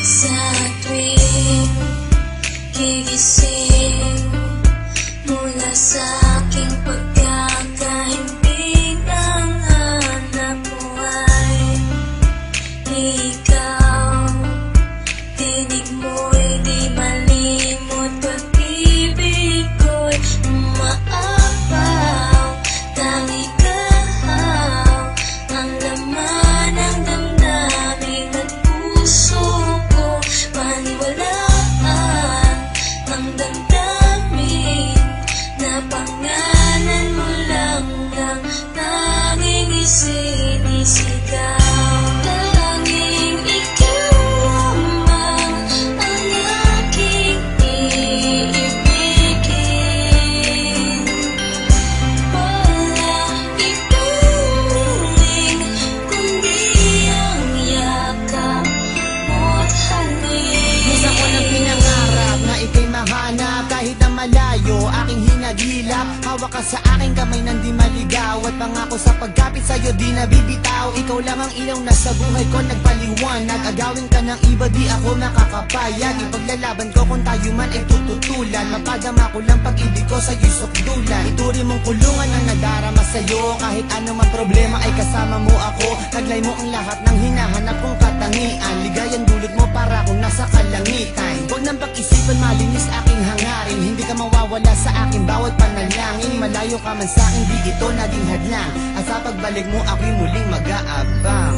Sa tuwing gigising mula sa aking pagkakahimbing, ang hanap mo ay ikaw. Tinig mo'y di malimot, pag-ibig ko'y umaapaw. Tangi kahaw ang laman ng damdamin at puso ko. Paniwalaan ang damdamin na pangalan mo lang ang tanging isinisigaw. Tanging ikaw lamang ang aking iibigin. Wala ibang muling kundi ang yakap mo't halik. Minsan ko nang pinangarap na ika'y mahanap, kahit na malayo aking hinagilap. Hawak ka sa aking kamay nang di maligaw, at pangako sa pagkapit sa'yo di nabibitaw. Ikaw lang ang ilaw na sa buhay ko nagpaliwanag. Agawin ka ng iba di ako nakakapayag. Ipaglalaban ko kung tayo man ay tututulan. Mapadama ko lang pag-ibig ko sa'yo'y sukdulan. Ituri mong kulungan ang nadarama sa'yo. Kahit anumang problema ay kasama mo ako. Taglay mo ang lahat ng hinahanap kong katangian. Ligayang dulot mo para akong nasa kalangitan. Huwag nang pag-isipan, malinis aking hangarin. Hindi ka mawawala sa akin bawat panalangin. Malayo ka man sa akin, di ito naging hadlang. At sa pagbalik mo ako'y muling mag-aabang.